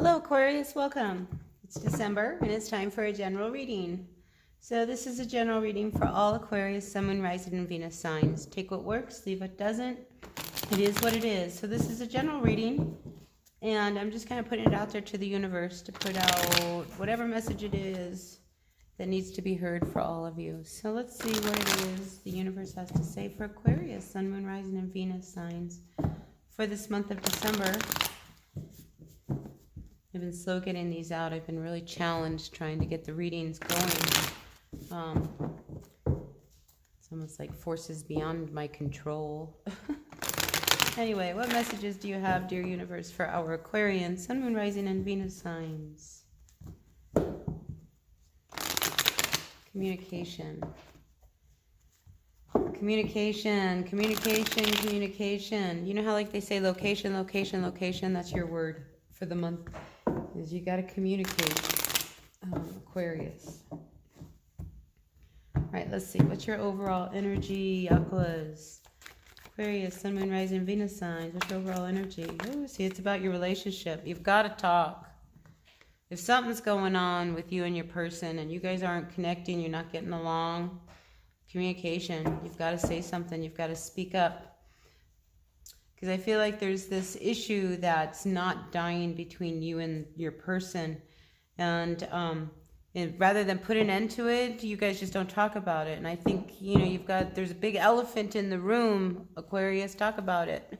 Hello Aquarius, welcome. It's December and it's time for a general reading. So this is a general reading for all Aquarius, Sun, Moon, Rising, and Venus signs. Take what works, leave what doesn't. It is what it is. So this is a general reading and I'm just kind of putting it out there to the universe to put out whatever message it is that needs to be heard for all of you. So let's see what it is the universe has to say for Aquarius, Sun, Moon, Rising, and Venus signs for this month of December. I've been slow getting these out. I've been really challenged trying to get the readings going. It's almost like forces beyond my control. Anyway, what messages do you have, dear universe, for our Aquarian, Sun, Moon, Rising, and Venus signs? Communication. Communication, communication, communication. You know how like they say location, location, location? That's your word for the month. Is you got to communicate, Aquarius. All right, let's see. What's your overall energy, Aquas? Aquarius, Sun, Moon, Rising, Venus signs. What's your overall energy? Oh, see, it's about your relationship. You've got to talk. If something's going on with you and your person and you guys aren't connecting, you're not getting along, communication. You've got to say something. You've got to speak up. Because I feel like there's this issue that's not dying between you and your person. And rather than put an end to it, you guys just don't talk about it. And I think, you know, there's a big elephant in the room, Aquarius, talk about it.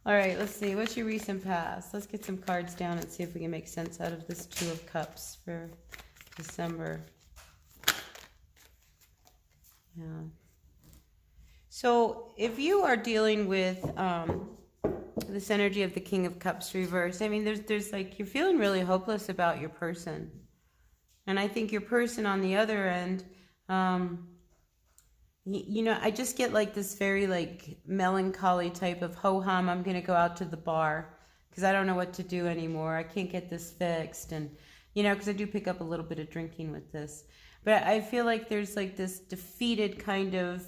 All right, let's see. What's your recent past? Let's get some cards down and see if we can make sense out of this Two of Cups for December. Yeah. So if you are dealing with this energy of the King of Cups reversed, I mean, there's like, you're feeling really hopeless about your person. And I think your person on the other end, you know, I just get like this very like melancholy type of ho-hum. I'm going to go out to the bar because I don't know what to do anymore. I can't get this fixed. And, you know, because I do pick up a little bit of drinking with this. But I feel like there's like this defeated kind of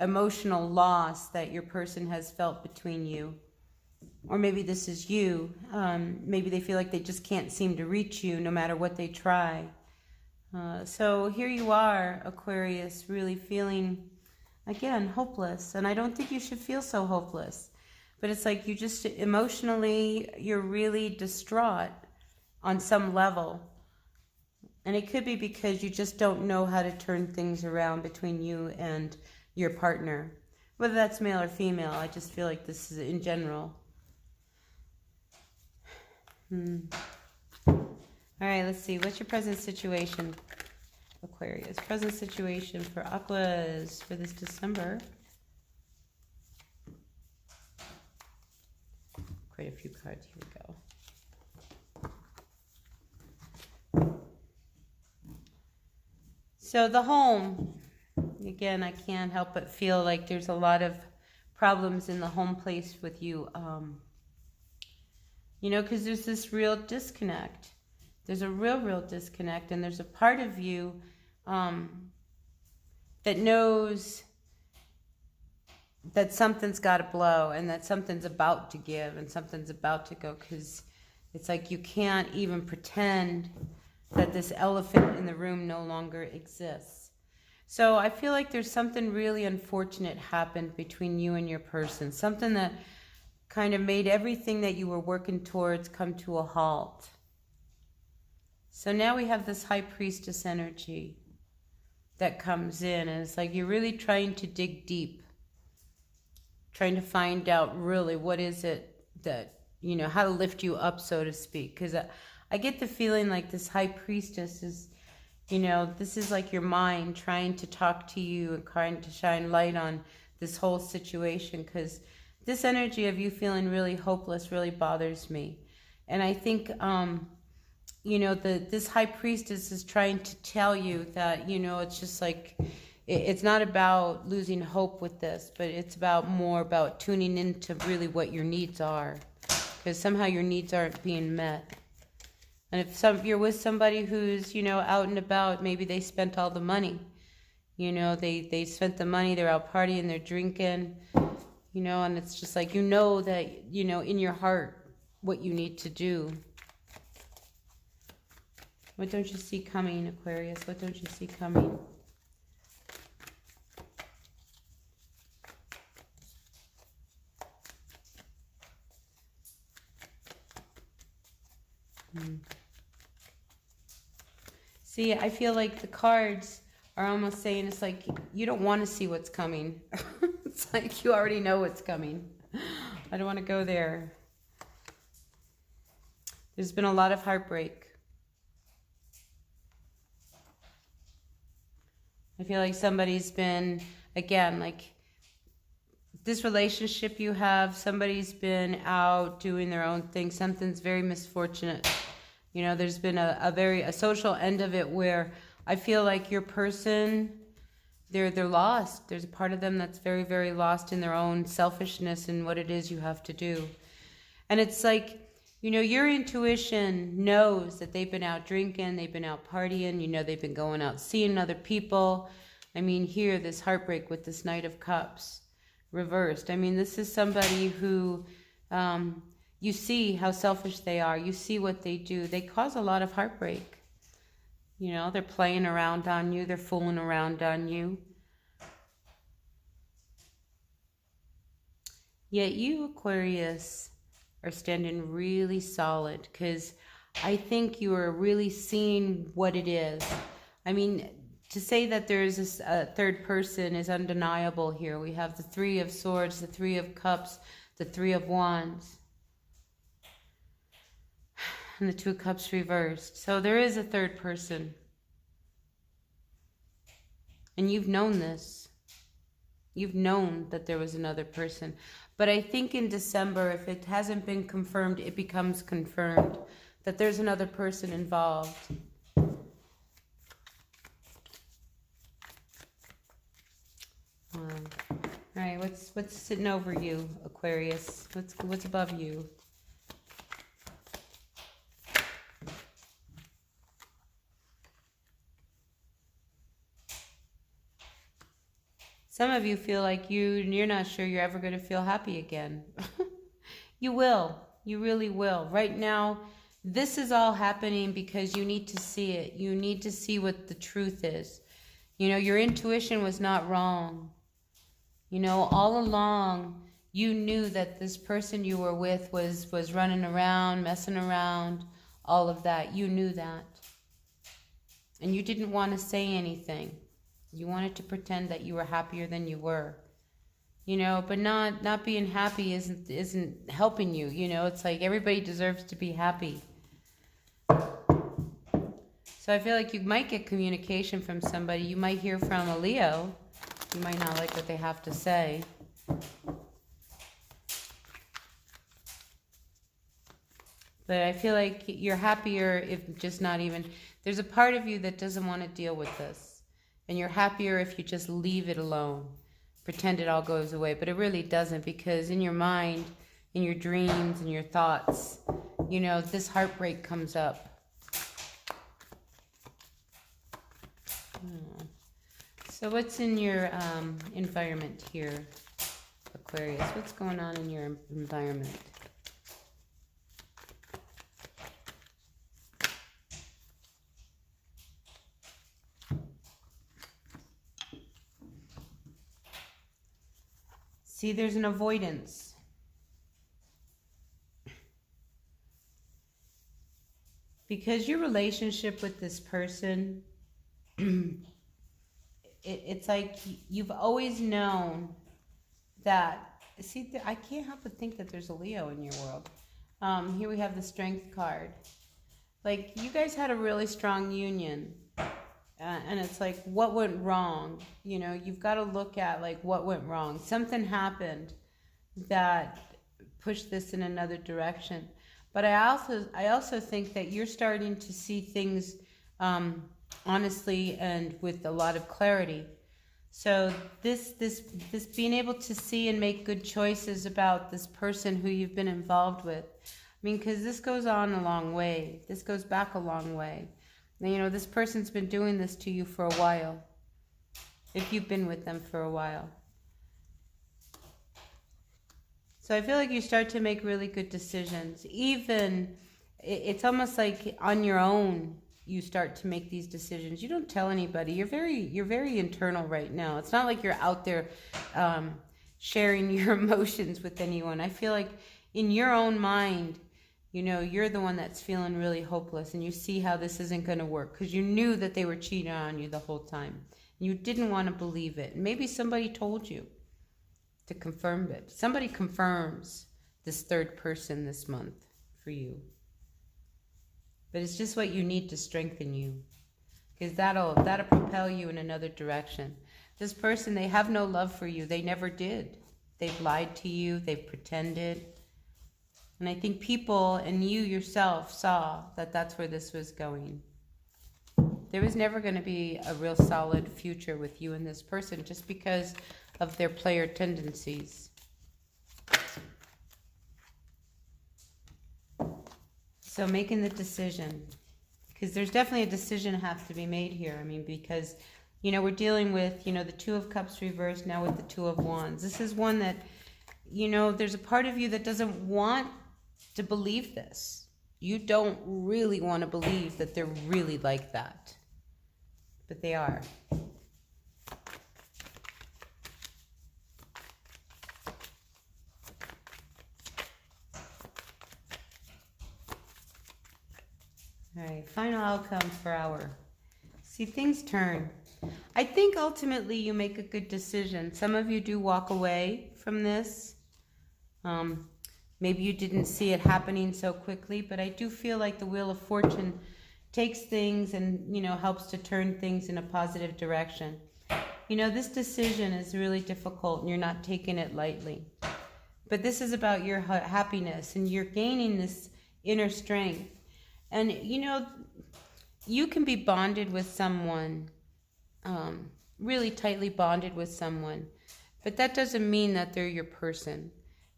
emotional loss that your person has felt between you. Or maybe this is you. Maybe they feel like they just can't seem to reach you no matter what they try. So here you are, Aquarius, really feeling, again, hopeless. And I don't think you should feel so hopeless. But it's like you just emotionally, you're really distraught on some level. And it could be because you just don't know how to turn things around between you and your partner. Whether that's male or female, I just feel like this is in general. All right, let's see. What's your present situation, Aquarius? Present situation for Aquas for this December. Quite a few cards. Here we go. So the home. Again, I can't help but feel like there's a lot of problems in the home place with you. You know, because there's this real disconnect. There's a real disconnect. And there's a part of you that knows that something's got to blow and that something's about to give and something's about to go. Because it's like you can't even pretend that this elephant in the room no longer exists. So I feel like there's something really unfortunate happened between you and your person. Something that kind of made everything that you were working towards come to a halt. So now we have this High Priestess energy that comes in. And it's like you're really trying to dig deep. Trying to find out really what is it that, you know, how to lift you up, so to speak. Because I get the feeling like this High Priestess is, you know, this is like your mind trying to talk to you and trying to shine light on this whole situation, because this energy of you feeling really hopeless really bothers me. And I think, you know, this High Priestess is trying to tell you that, you know, it's just like, it's not about losing hope with this, but it's more about tuning into really what your needs are, because somehow your needs aren't being met. And if you're with somebody who's, you know, out and about, maybe they spent all the money. You know, they spent the money, they're out partying, they're drinking, you know, and it's just like, you know that, you know, in your heart, what you need to do. What don't you see coming, Aquarius? What don't you see coming? See, I feel like the cards are almost saying, it's like you don't want to see what's coming. It's like you already know what's coming. I don't want to go there. There's been a lot of heartbreak. I feel like somebody's been, again, like this relationship you have, somebody's been out doing their own thing. Something's very misfortunate. You know, there's been a social end of it where I feel like your person, they're lost. There's a part of them that's very, very lost in their own selfishness and what it is you have to do. And it's like, you know, your intuition knows that they've been out drinking, they've been out partying, you know, they've been going out seeing other people. I mean, here, this heartbreak with this Knight of Cups reversed. I mean, this is somebody who, you see how selfish they are. You see what they do. They cause a lot of heartbreak. You know, they're playing around on you. They're fooling around on you. Yet you, Aquarius, are standing really solid, because I think you are really seeing what it is. I mean, to say that there's a third person is undeniable here. We have the Three of Swords, the Three of Cups, the Three of Wands, and the Two of Cups reversed. So there is a third person. And you've known this. You've known that there was another person. But I think in December, if it hasn't been confirmed, it becomes confirmed that there's another person involved. All right, what's sitting over you, Aquarius? What's above you? Some of you feel like you're not sure you're ever going to feel happy again. You will. You really will. Right now, this is all happening because you need to see it. You need to see what the truth is. You know, your intuition was not wrong. You know, all along, you knew that this person you were with was running around, messing around, all of that. You knew that. And you didn't want to say anything. You wanted to pretend that you were happier than you were, you know, but not being happy isn't helping you. You know, it's like everybody deserves to be happy. So I feel like you might get communication from somebody. You might hear from a Leo. You might not like what they have to say. But I feel like you're happier if just not even, there's a part of you that doesn't want to deal with this. And you're happier if you just leave it alone. Pretend it all goes away. But it really doesn't, because in your mind, in your dreams, in your thoughts, you know, this heartbreak comes up. So what's in your environment here, Aquarius? What's going on in your environment? See, there's an avoidance. Because your relationship with this person, it's like you've always known that, see, I can't help but think that there's a Leo in your world. Here we have the Strength card. Like, you guys had a really strong union. And it's like, what went wrong? You know, you've got to look at, like, what went wrong. Something happened that pushed this in another direction. But I also think that you're starting to see things honestly and with a lot of clarity. So this being able to see and make good choices about this person who you've been involved with. I mean, because this goes on a long way. This goes back a long way. Now, you know, this person's been doing this to you for a while, if you've been with them for a while. So I feel like you start to make really good decisions. Even, it's almost like on your own, you start to make these decisions. You don't tell anybody. You're very internal right now. It's not like you're out there sharing your emotions with anyone. I feel like in your own mind, you know, you're the one that's feeling really hopeless, and you see how this isn't going to work because you knew that they were cheating on you the whole time. You didn't want to believe it. Maybe somebody told you to confirm it. Somebody confirms this third person this month for you. But it's just what you need to strengthen you, because that'll propel you in another direction. This person, they have no love for you. They never did. They've lied to you. They've pretended. And I think people and you yourself saw that that's where this was going. There was never going to be a real solid future with you and this person just because of their player tendencies. So making the decision, because there's definitely a decision have to be made here. I mean, because, you know, we're dealing with, you know, the Two of Cups reversed now with the Two of Wands. This is one that, you know, there's a part of you that doesn't want to believe this. You don't really want to believe that they're really like that. But they are. All right, final outcome for our... See, things turn. I think ultimately you make a good decision. Some of you do walk away from this. Maybe you didn't see it happening so quickly, but I do feel like the Wheel of Fortune takes things and, you know, helps to turn things in a positive direction. You know, this decision is really difficult and you're not taking it lightly. But this is about your happiness, and you're gaining this inner strength. And, you know, you can be bonded with someone, really tightly bonded with someone, but that doesn't mean that they're your person.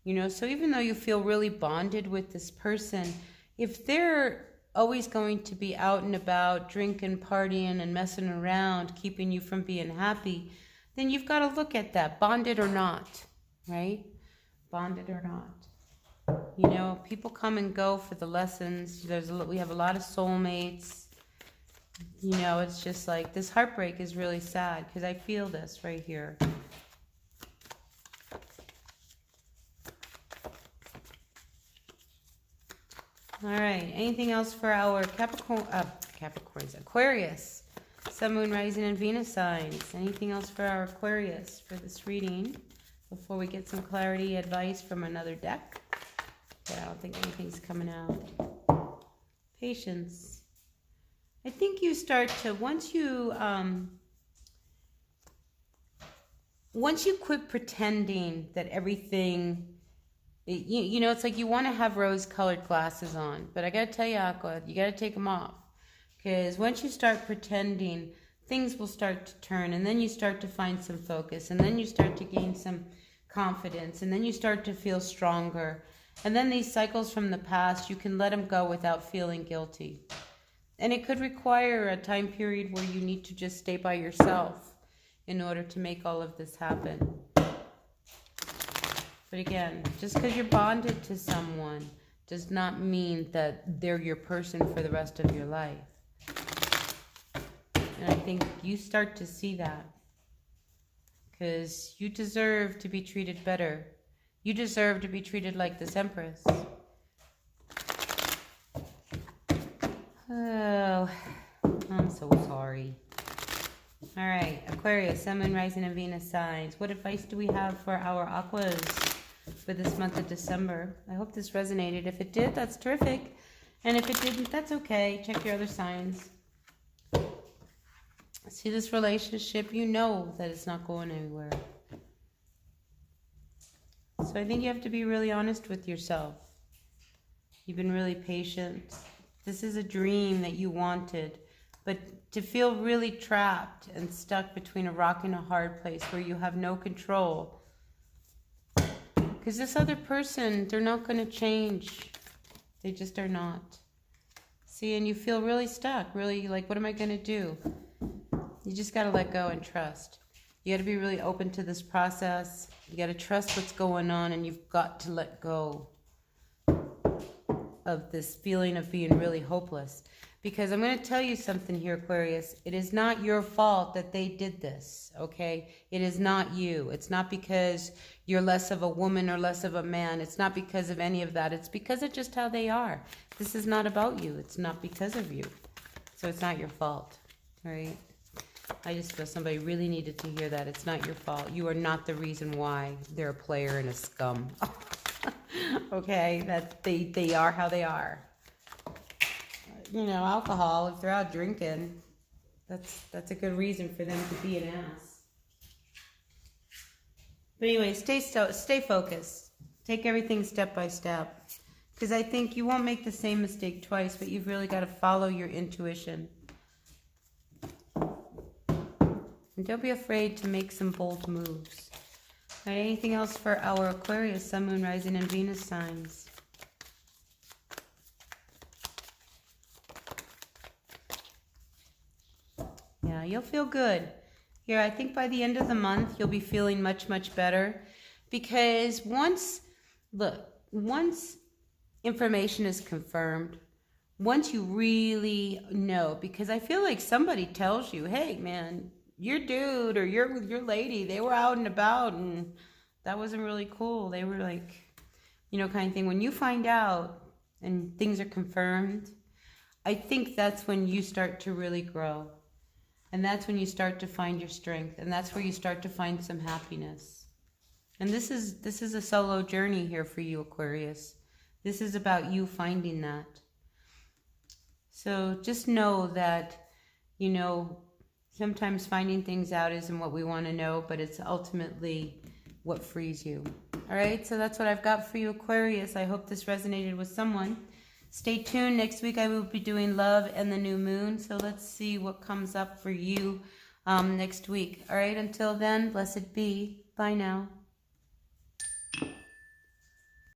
You know, so even though you feel really bonded with this person, if they're always going to be out and about, drinking, partying, and messing around, keeping you from being happy, then you've got to look at that, bonded or not, right? Bonded or not. You know, people come and go for the lessons. We have a lot of soulmates. You know, it's just like, this heartbreak is really sad because I feel this right here. All right, anything else for our Aquarius, Sun, Moon, Rising, and Venus signs? Anything else for our Aquarius for this reading before we get some clarity, advice from another deck? Yeah, I don't think anything's coming out. Patience. I think you start to, once you quit pretending that everything... You know, it's like you want to have rose-colored glasses on. But I got to tell you, Aqua, you got to take them off. Because once you start pretending, things will start to turn. And then you start to find some focus. And then you start to gain some confidence. And then you start to feel stronger. And then these cycles from the past, you can let them go without feeling guilty. And it could require a time period where you need to just stay by yourself in order to make all of this happen. But again, just because you're bonded to someone does not mean that they're your person for the rest of your life. And I think you start to see that. Because you deserve to be treated better. You deserve to be treated like this Empress. Oh, I'm so sorry. All right, Aquarius, Sun, Moon, Rising, and Venus signs. What advice do we have for our Aquas for this month of December? I hope this resonated. If it did, that's terrific. And if it didn't, that's okay. Check your other signs. See, this relationship, you know that it's not going anywhere. So I think you have to be really honest with yourself. You've been really patient. This is a dream that you wanted. But to feel really trapped and stuck between a rock and a hard place where you have no control. Because this other person, they're not going to change. They just are not. See, and you feel really stuck, really like, what am I going to do? You just got to let go and trust. You got to be really open to this process. You got to trust what's going on, and you've got to let go of this feeling of being really hopeless. Because I'm going to tell you something here, Aquarius. It is not your fault that they did this, okay? It is not you. It's not because you're less of a woman or less of a man. It's not because of any of that. It's because of just how they are. This is not about you. It's not because of you. So it's not your fault, all right? I just feel somebody really needed to hear that. It's not your fault. You are not the reason why they're a player and a scum. Okay? That they are how they are. You know, alcohol, if they're out drinking, that's a good reason for them to be an ass. But anyway, stay focused. Take everything step by step. Because I think you won't make the same mistake twice, but you've really got to follow your intuition. And don't be afraid to make some bold moves. All right, anything else for our Aquarius, Sun, Moon, Rising, and Venus signs? Yeah, you'll feel good. Here, I think by the end of the month, you'll be feeling much, much better. Because once information is confirmed, once you really know, because I feel like somebody tells you, hey, man, your dude or your lady, they were out and about and that wasn't really cool. They were like, you know, kind of thing. When you find out and things are confirmed, I think that's when you start to really grow. And that's when you start to find your strength. And that's where you start to find some happiness. And this is a solo journey here for you, Aquarius. This is about you finding that. So just know that, you know, sometimes finding things out isn't what we want to know, but it's ultimately what frees you. All right, so that's what I've got for you, Aquarius. I hope this resonated with someone. Stay tuned. Next week I will be doing love and the new moon. So let's see what comes up for you next week. All right, until then, blessed be. Bye now.